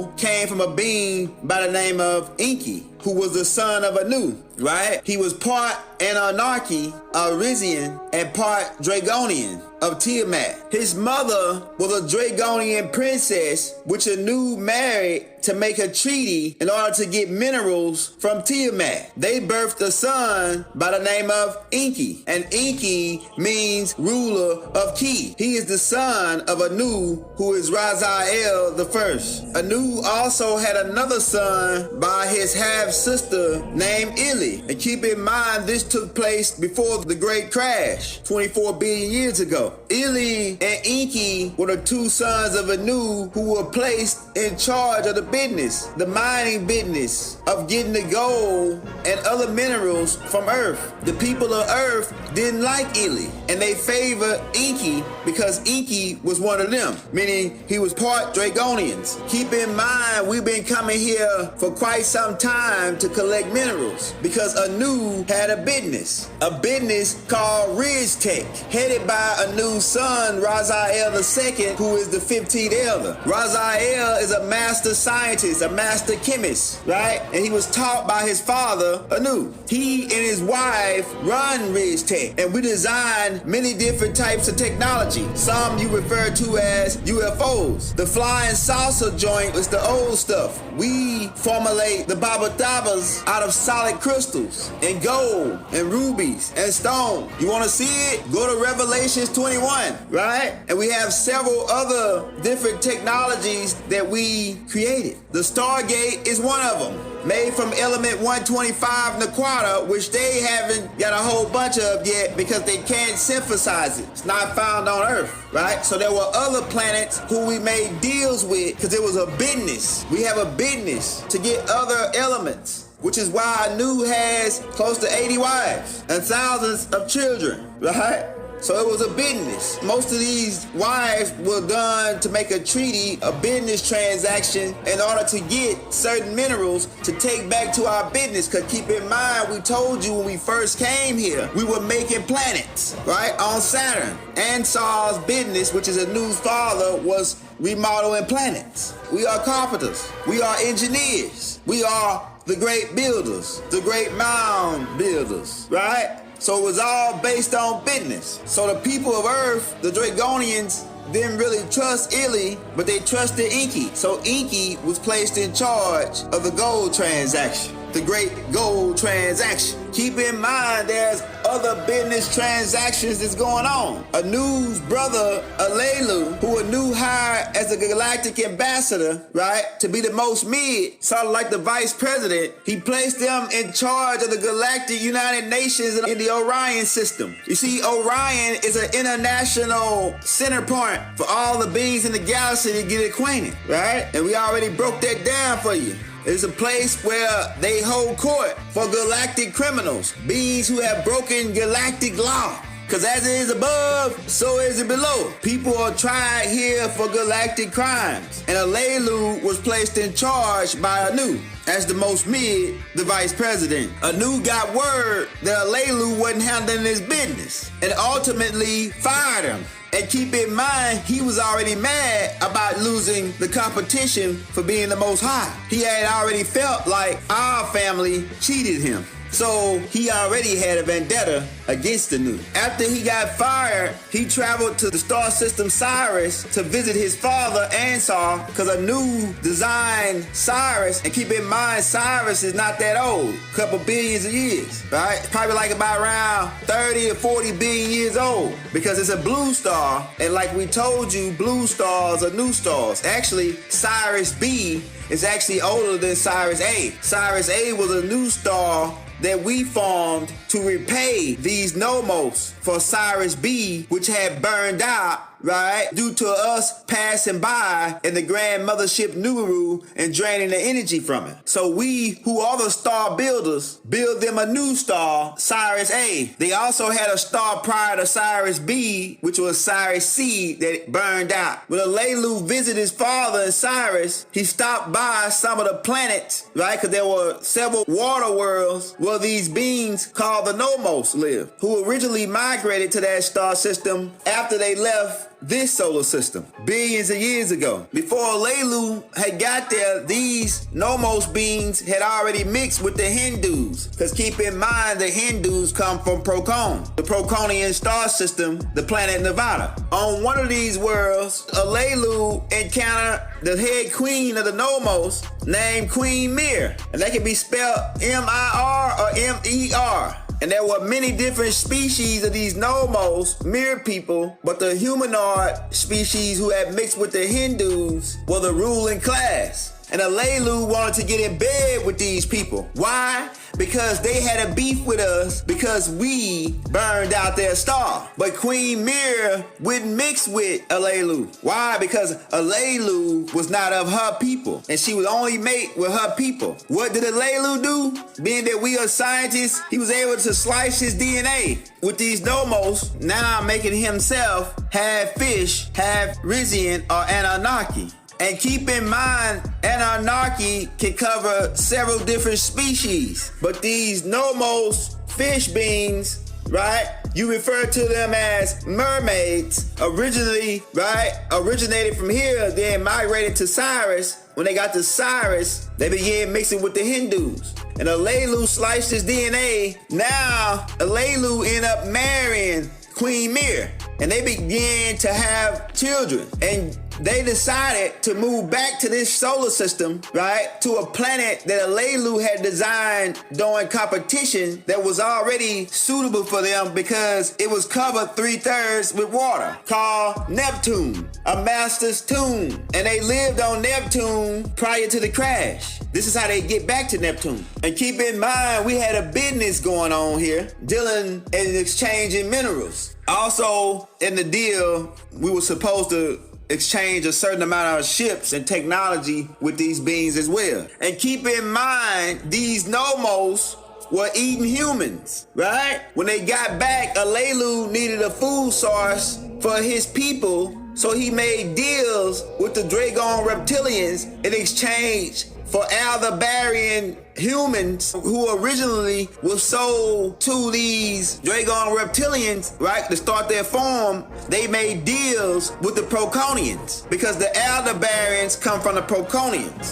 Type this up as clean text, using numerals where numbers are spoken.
also came from a being by the name of Enqi, who was the son of Anu, right? He was part Anunnaki, Arisian, and part Dragonian of Tiamat. His mother was a Dragonian princess, which Anu married to make a treaty in order to get minerals from Tiamat. They birthed a son by the name of Enqi, and Enqi means ruler of Ki. He is the son of Anu, who is Raziel the first. Anu also had another son by his half-sister named Enqi. And keep in mind, this took place before the Great Crash, 24 billion years ago. Enqi and Enqi were the two sons of Anu who were placed in charge of the business, the mining business of getting the gold and other minerals from Earth. The people of Earth didn't like Enqi, and they favored Enqi because Enqi was one of them, meaning he was part Dragonians. Keep in mind, we've been coming here for quite some time to collect minerals because Anu had a business called Ridge Tech, headed by Anu's son, Raziel II, who is the 15th elder. Raziel is a master scientist, a master chemist, right? And he was taught by his father, Anu. He and his wife run Ridge Tech, and we design many different types of technology. Some you refer to as UFOs. The flying saucer joint is the old stuff. We formulate the babatabas out of solid crystals and gold and rubies and stone. You want to see it? Go to Revelations 21, right? And we have several other different technologies that we created. The Stargate is one of them, made from element 125 Naquata, which they haven't got a whole bunch of yet because they can't synthesize it. It's not found on Earth, right? So there were other planets who we made deals with because it was a business. We have a business to get other elements, which is why Anu has close to 80 wives and thousands of children, right? So it was a business. Most of these wives were done to make a treaty, a business transaction, in order to get certain minerals to take back to our business. Because keep in mind, we told you when we first came here, we were making planets, right, on Saturn. Ansar's business, which is Anu's father, was remodeling planets. We are carpenters. We are engineers. We are the great builders, the great mound builders, right? So it was all based on business. So the people of Earth, the Dragonians, didn't really trust Enqi, but they trusted Enqi. So Enqi was placed in charge of the gold transaction, the great gold transaction. Keep in mind, there's other business transactions that's going on. Anu's brother, Alelu, who Anu hired as a galactic ambassador, right, to be the most mid, sort of like the vice president, he placed them in charge of the Galactic United Nations in the Orion system. You see, Orion is an international center point for all the beings in the galaxy to get acquainted, right? And we already broke that down for you. It's a place where they hold court for galactic criminals, beings who have broken galactic law. Because as it is above, so is it below. People are tried here for galactic crimes. And Alelu was placed in charge by Anu as the most mid, the vice president. Anu got word that Alelu wasn't handling his business and ultimately fired him. And keep in mind, he was already mad about losing the competition for being the most high. He had already felt like our family cheated him. So he already had a vendetta against Anu. After he got fired, he traveled to the star system Sirius to visit his father Ansar, because Anu designed Sirius. And keep in mind, Sirius is not that old, a couple billions of years, right? It's probably like about around 30 or 40 billion years old, because it's a blue star. And like we told you, blue stars are new stars. Actually, Sirius B is actually older than Sirius A. Sirius A was a new star that we formed to repay these nomos for Sirius B, which had burned out, right, due to us passing by in the grand mothership Numeru and draining the energy from it. So we, who are the star builders, build them a new star, Sirius A. They also had a star prior to Sirius B, which was Sirius C, that burned out. When Alelu visited his father in Sirius, he stopped by some of the planets, right, because there were several water worlds where these beings called the Nomos live, who originally migrated to that star system after they left this solar system billions of years ago. Before Alelu had got there, these Nomos beings had already mixed with the Hindus. Because keep in mind, the Hindus come from Procon, the Proconian star system, the planet Nevada. On one of these worlds, Alelu encountered the head queen of the Nomos named Queen Mir. And that can be spelled M-I-R or M-E-R. And there were many different species of these Nomos, Mir people, but the humanoid species who had mixed with the Hindus were the ruling class. And Alelu wanted to get in bed with these people. Why? Because they had a beef with us because we burned out their star. But Queen Mir wouldn't mix with Alelu. Why? Because Alelu was not of her people, and she would only mate with her people. What did Alelu do? Being that we are scientists, he was able to slice his DNA with these Nomos, now making himself half fish, half Rizian or Anunnaki. And keep in mind, Anunnaki can cover several different species. But these Nomos, fish beings, right? You refer to them as mermaids, originally, right? Originated from here, then migrated to Cyrus. When they got to Cyrus, they began mixing with the Hindus. And Alelu sliced his DNA. Now, Alelu ended up marrying Queen Mir. And they began to have children. And they decided to move back to this solar system, right, to a planet that Alelu had designed during competition that was already suitable for them because it was covered 3/3 with water, called Neptune, a master's tomb. And they lived on Neptune prior to the crash. This is how they get back to Neptune. And keep in mind, we had a business going on here, dealing and exchanging minerals. Also, in the deal, we were supposed to exchange a certain amount of ships and technology with these beings as well. And keep in mind, these Nomos were eating humans, right? When they got back, Alelu needed a food source for his people, so he made deals with the Dragon reptilians in exchange for Aldebaran humans who originally were sold to these Dragon reptilians, right, to start their farm. They made deals with the Proconians because the Aldebarans come from the Proconians.